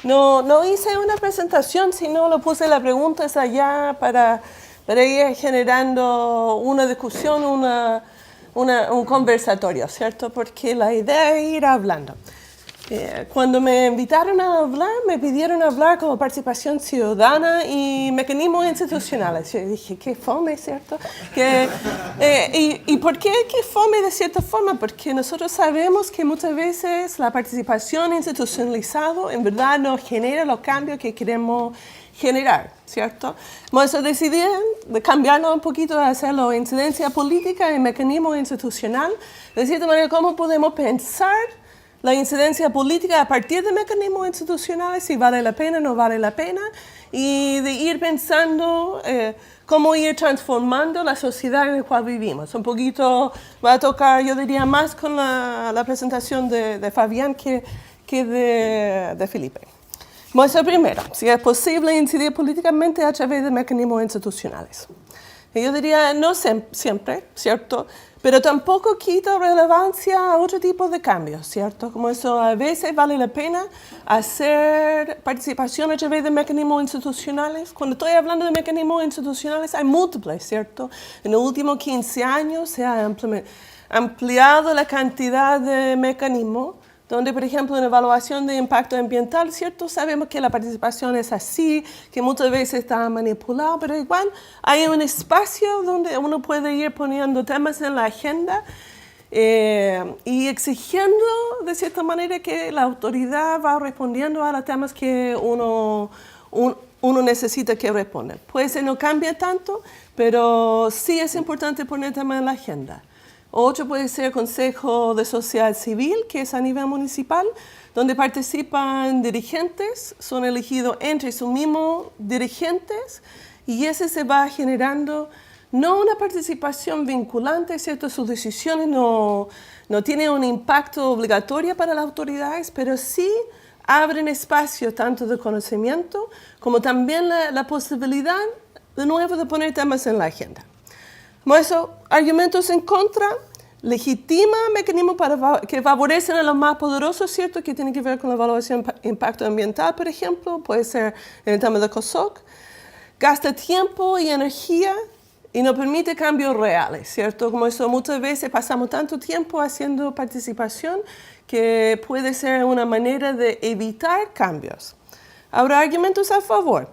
No hice una presentación, sino lo puse las preguntas allá para ir generando una discusión, un conversatorio, ¿cierto? Porque la idea es ir hablando. Cuando me invitaron a hablar, me pidieron hablar como participación ciudadana y mecanismos institucionales. Yo dije, qué fome, ¿cierto? ¿Y por qué qué fome de cierta forma? Porque nosotros sabemos que muchas veces la participación institucionalizada en verdad no genera los cambios que queremos generar, ¿cierto? Por eso decidí de cambiarlo un poquito, de hacerlo incidencia política y mecanismo institucional, de cierta manera cómo podemos pensar la incidencia política a partir de mecanismos institucionales, si vale la pena o no vale la pena, y de ir pensando cómo ir transformando la sociedad en la cual vivimos. Un poquito va a tocar, yo diría, más con la presentación de Fabián que de Felipe. Bueno, eso primero, si es posible incidir políticamente a través de mecanismos institucionales. Y yo diría, no siempre, ¿cierto? Pero tampoco quita relevancia a otro tipo de cambios, ¿cierto? Como eso a veces vale la pena hacer participación a través de mecanismos institucionales. Cuando estoy hablando de mecanismos institucionales hay múltiples, ¿cierto? En los últimos 15 años se ha ampliado la cantidad de mecanismos donde, por ejemplo, en evaluación de impacto ambiental, ¿cierto? Sabemos que la participación es así, que muchas veces está manipulada, pero igual hay un espacio donde uno puede ir poniendo temas en la agenda y exigiendo, de cierta manera, que la autoridad va respondiendo a los temas que uno necesita que responda. Puede ser no cambia tanto, pero sí es importante poner temas en la agenda. Otro puede ser el Consejo de Sociedad Civil, que es a nivel municipal, donde participan dirigentes, son elegidos entre sus mismos dirigentes, y ese se va generando no una participación vinculante, ¿cierto? Sus decisiones no tienen un impacto obligatorio para las autoridades, pero sí abren espacio tanto de conocimiento como también la posibilidad, de nuevo, de poner temas en la agenda. Por eso, argumentos en contra, legitima mecanismos que favorecen a los más poderosos, ¿cierto? Que tienen que ver con la evaluación de impacto ambiental, por ejemplo, puede ser en el tema de COSOC. Gasta tiempo y energía y no permite cambios reales, ¿cierto? Como eso muchas veces pasamos tanto tiempo haciendo participación que puede ser una manera de evitar cambios. Habrá argumentos a favor.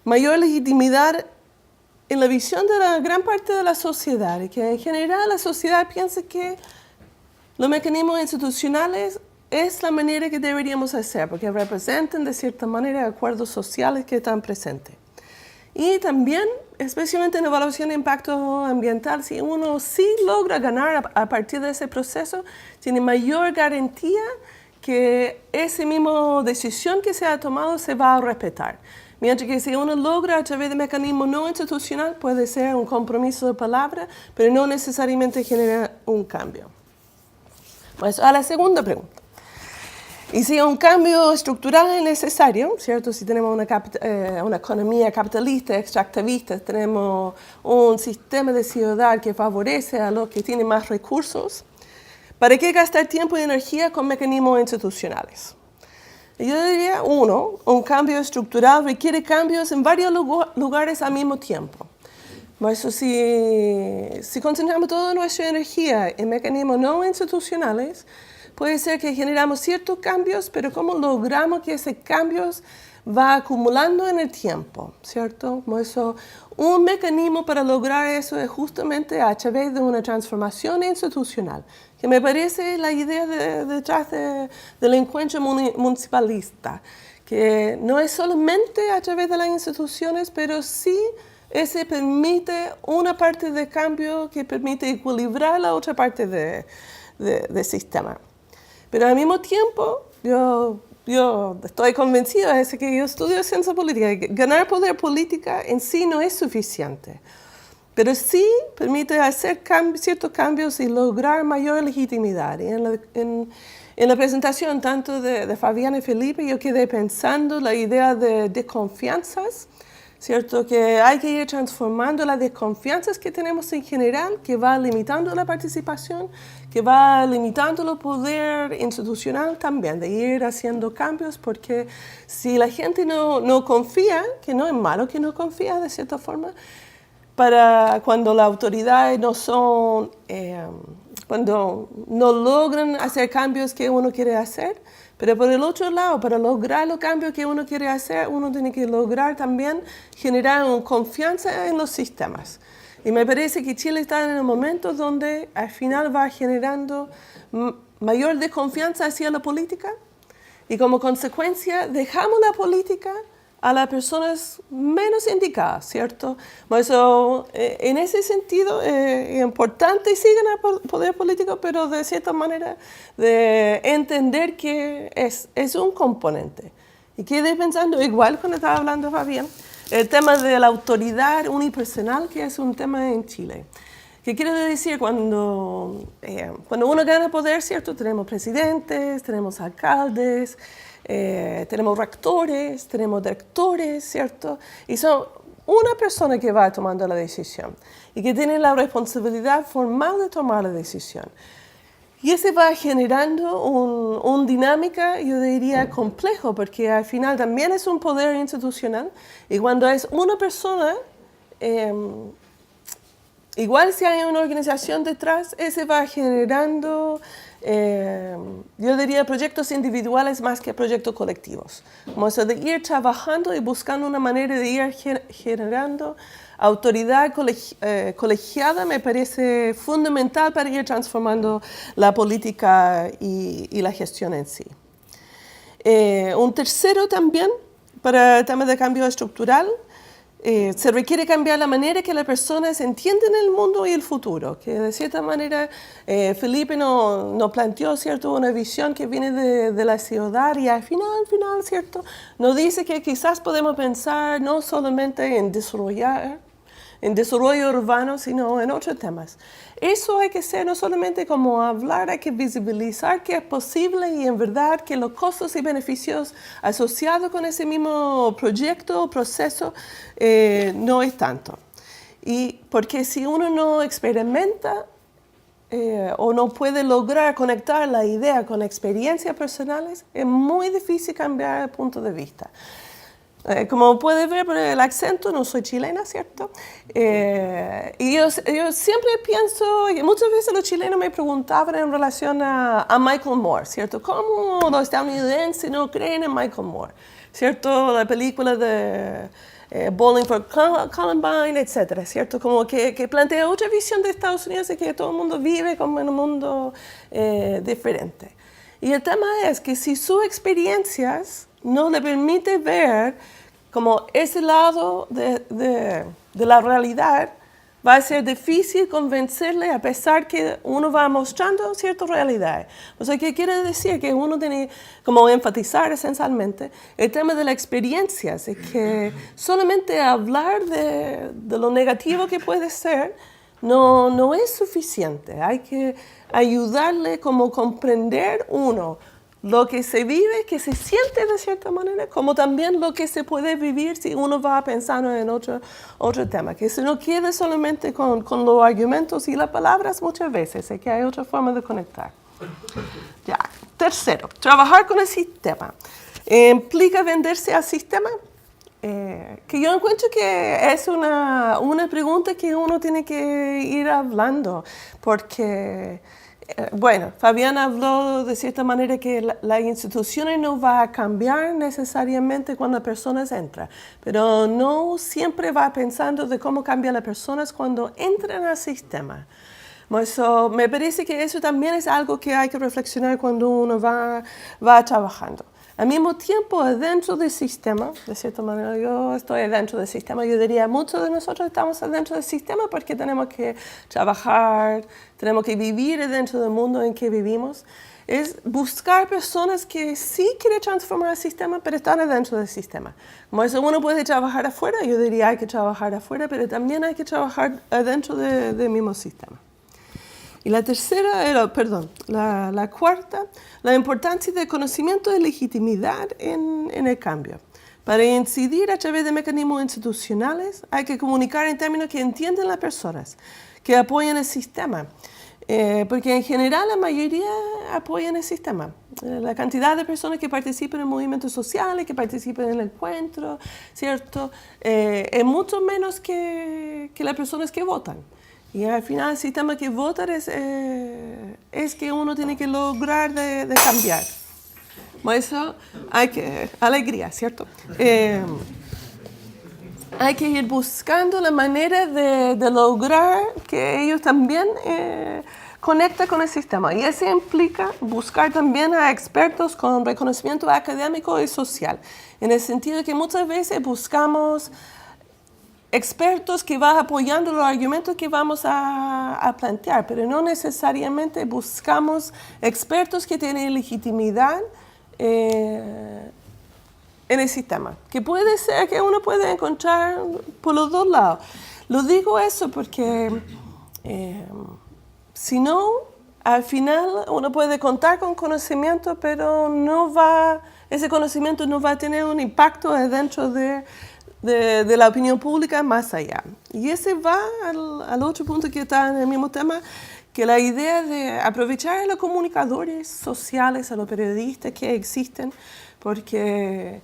Mayor legitimidad en la visión de la gran parte de la sociedad, y que en general la sociedad piensa que los mecanismos institucionales es la manera que deberíamos hacer, porque representan de cierta manera acuerdos sociales que están presentes. Y también, especialmente en evaluación de impacto ambiental, si uno sí logra ganar a partir de ese proceso, tiene mayor garantía que esa misma decisión que se ha tomado se va a respetar. Mientras que si uno logra a través de mecanismos no institucional, puede ser un compromiso de palabra, pero no necesariamente genera un cambio. Pues a la segunda pregunta. Y si un cambio estructural es necesario, ¿cierto? Si tenemos una economía capitalista, extractivista, tenemos un sistema de ciudad que favorece a los que tienen más recursos, ¿para qué gastar tiempo y energía con mecanismos institucionales? Yo diría, un cambio estructural requiere cambios en varios lugares al mismo tiempo. Por eso, si concentramos toda nuestra energía en mecanismos no institucionales, puede ser que generamos ciertos cambios, pero ¿cómo logramos que esos cambios va acumulando en el tiempo? ¿Cierto? Por eso, un mecanismo para lograr eso es justamente a través de una transformación institucional, que me parece la idea detrás del encuentro municipalista, que no es solamente a través de las instituciones, pero sí ese permite una parte de cambio que permite equilibrar la otra parte del sistema. Pero al mismo tiempo, yo estoy convencida, desde que yo estudio ciencia política, que ganar poder político en sí no es suficiente. Pero sí permite hacer ciertos cambios y lograr mayor legitimidad. Y en la presentación tanto de Fabián y Felipe, yo quedé pensando la idea de desconfianzas ¿cierto? Que hay que ir transformando las desconfianzas que tenemos en general, que va limitando la participación, que va limitando el poder institucional también, de ir haciendo cambios, porque si la gente no confía, que no es malo que no confía de cierta forma, para cuando las autoridades no son, cuando no logran hacer cambios que uno quiere hacer, pero por el otro lado, para lograr los cambios que uno quiere hacer, uno tiene que lograr también generar una confianza en los sistemas. Y me parece que Chile está en el momento donde al final va generando mayor desconfianza hacia la política y como consecuencia dejamos la política a las personas menos indicadas, ¿cierto? Por eso, en ese sentido, es importante sigan el poder político, pero de cierta manera de entender que es un componente. Y quedé pensando, igual cuando estaba hablando Fabián, el tema de la autoridad unipersonal, que es un tema en Chile. ¿Qué quiero decir? Cuando uno gana poder, ¿cierto? Tenemos presidentes, tenemos alcaldes, tenemos rectores, tenemos directores, ¿cierto? Y son una persona que va tomando la decisión y que tiene la responsabilidad formal de tomar la decisión. Y ese va generando una dinámica, yo diría, complejo, porque al final también es un poder institucional. Y cuando es una persona, igual si hay una organización detrás, ese va generando, yo diría, proyectos individuales más que proyectos colectivos. Como eso de ir trabajando y buscando una manera de ir generando autoridad colegiada me parece fundamental para ir transformando la política y la gestión en sí. Un tercero también, para el tema de cambio estructural, se requiere cambiar la manera que las personas entienden el mundo y el futuro, que de cierta manera Felipe nos planteó, ¿cierto?, una visión que viene de la ciudad y al final, ¿cierto?, nos dice que quizás podemos pensar no solamente en desarrollo urbano, sino en otros temas. Eso hay que ser no solamente como hablar, hay que visibilizar que es posible y en verdad que los costos y beneficios asociados con ese mismo proyecto o proceso no es tanto. Y porque si uno no experimenta o no puede lograr conectar la idea con experiencias personales, es muy difícil cambiar el punto de vista. Como puede ver por el acento, no soy chilena, ¿cierto? Y yo siempre pienso, y muchas veces los chilenos me preguntaban en relación a Michael Moore, ¿cierto? ¿Cómo los estadounidenses no creen en Michael Moore? ¿Cierto? La película de Bowling for Columbine, etcétera, ¿cierto? Como que plantea otra visión de Estados Unidos y que todo el mundo vive como en un mundo diferente. Y el tema es que si sus experiencias no le permite ver como ese lado de la realidad, va a ser difícil convencerle a pesar que uno va mostrando ciertas realidades. O sea, ¿qué quiere decir? Que uno tiene como enfatizar esencialmente el tema de las experiencias, es que solamente hablar de lo negativo que puede ser no es suficiente. Hay que ayudarle como comprender uno lo que se vive, que se siente de cierta manera, como también lo que se puede vivir si uno va pensando en otro tema, que se no quede solamente con los argumentos y las palabras muchas veces, es que hay otra forma de conectar. Ya. Tercero, trabajar con el sistema. ¿Implica venderse al sistema? Que yo encuentro que es una pregunta que uno tiene que ir hablando, porque bueno, Fabián habló de cierta manera que las instituciones no van a cambiar necesariamente cuando las personas entran, pero no siempre va pensando de cómo cambian las personas cuando entran al sistema. Eso, me parece que eso también es algo que hay que reflexionar cuando uno va trabajando. Al mismo tiempo, dentro del sistema, de cierta manera, yo estoy dentro del sistema, yo diría, muchos de nosotros estamos dentro del sistema porque tenemos que trabajar, tenemos que vivir dentro del mundo en que vivimos. Es buscar personas que sí quieren transformar el sistema, pero están dentro del sistema. Como eso uno puede trabajar afuera, yo diría hay que trabajar afuera, pero también hay que trabajar dentro del mismo sistema. Y la cuarta, la importancia del conocimiento de legitimidad en el cambio. Para incidir a través de mecanismos institucionales, hay que comunicar en términos que entienden las personas, que apoyan el sistema. Porque en general la mayoría apoyan el sistema. La cantidad de personas que participan en movimientos sociales, que participan en el encuentro, ¿cierto? Es mucho menos que las personas que votan. Y al final el sistema que votan es que uno tiene que lograr de cambiar. Por eso hay que, alegría, ¿cierto? Hay que ir buscando la manera de lograr que ellos también conecten con el sistema. Y eso implica buscar también a expertos con reconocimiento académico y social. En el sentido de que muchas veces buscamos expertos que van apoyando los argumentos que vamos a plantear, pero no necesariamente buscamos expertos que tienen legitimidad en el sistema, que puede ser que uno puede encontrar por los dos lados. Lo digo eso porque si no, al final uno puede contar con conocimiento, pero ese conocimiento no va a tener un impacto dentro de la opinión pública más allá. Y ese va al otro punto que está en el mismo tema, que la idea de aprovechar a los comunicadores sociales, a los periodistas que existen, porque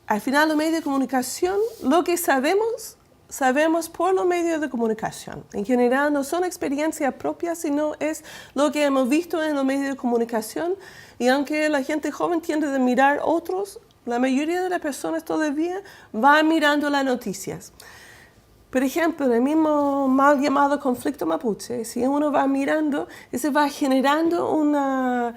al final los medios de comunicación, lo que sabemos por los medios de comunicación. En general no son experiencias propias, sino es lo que hemos visto en los medios de comunicación. Y aunque la gente joven tiende a mirar otros, la mayoría de las personas todavía van mirando las noticias. Por ejemplo, en el mismo mal llamado conflicto mapuche, si uno va mirando, se va generando una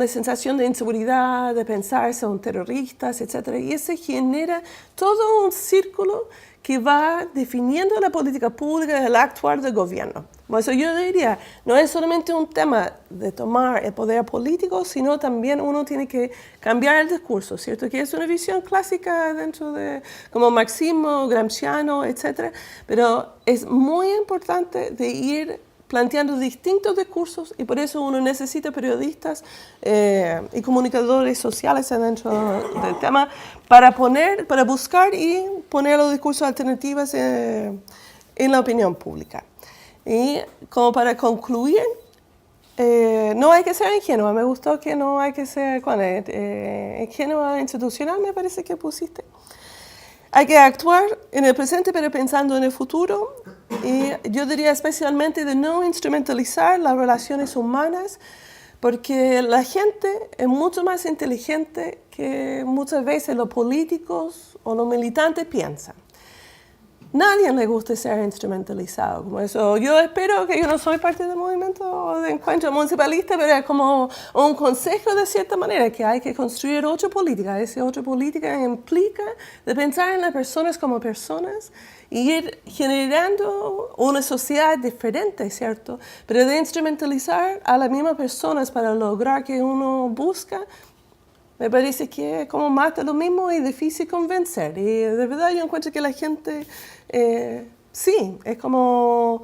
sensación de inseguridad, de pensar son terroristas, etc. Y eso genera todo un círculo que va definiendo la política pública, el actuar del gobierno. Por eso yo diría, no es solamente un tema de tomar el poder político, sino también uno tiene que cambiar el discurso, ¿cierto? Que es una visión clásica dentro de, como marxismo, gramsciano, etc. Pero es muy importante de ir planteando distintos discursos y por eso uno necesita periodistas y comunicadores sociales dentro del tema para buscar y poner los discursos alternativos en la opinión pública. Y como para concluir, no hay que ser ingenua. Me gustó que no hay que ser ingenua institucional, me parece que pusiste. Hay que actuar en el presente, pero pensando en el futuro. Y yo diría especialmente de no instrumentalizar las relaciones humanas, porque la gente es mucho más inteligente que muchas veces los políticos o los militantes piensan. Nadie le gusta ser instrumentalizado como eso. Yo espero que yo no soy parte del movimiento de encuentro municipalista, pero es como un consejo de cierta manera que hay que construir otra política. Esa otra política implica de pensar en las personas como personas y ir generando una sociedad diferente, ¿cierto? Pero de instrumentalizar a las mismas personas para lograr que uno busca, me parece que es como más de lo mismo y difícil convencer. Y de verdad yo encuentro que la gente, sí, es como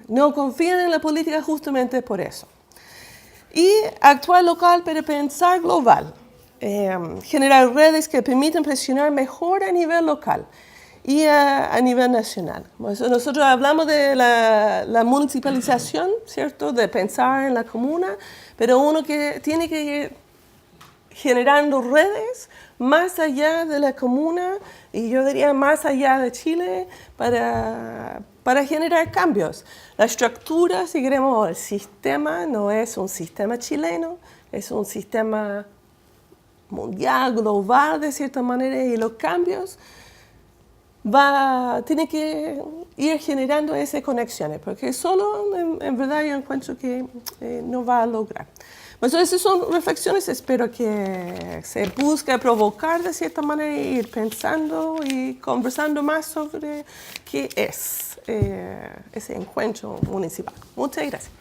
no confían en la política justamente por eso. Y actuar local pero pensar global. Generar redes que permitan presionar mejor a nivel local y a nivel nacional. Nosotros hablamos de la municipalización, ¿cierto? De pensar en la comuna, pero uno que tiene que ir generando redes más allá de la comuna y yo diría más allá de Chile para generar cambios. La estructura, si queremos, el sistema no es un sistema chileno, es un sistema mundial, global de cierta manera y los cambios tiene que ir generando esas conexiones porque solo en verdad yo encuentro que no va a lograr. Entonces, esas son reflexiones, espero que se busque provocar de cierta manera e ir pensando y conversando más sobre qué es ese encuentro municipal. Muchas gracias.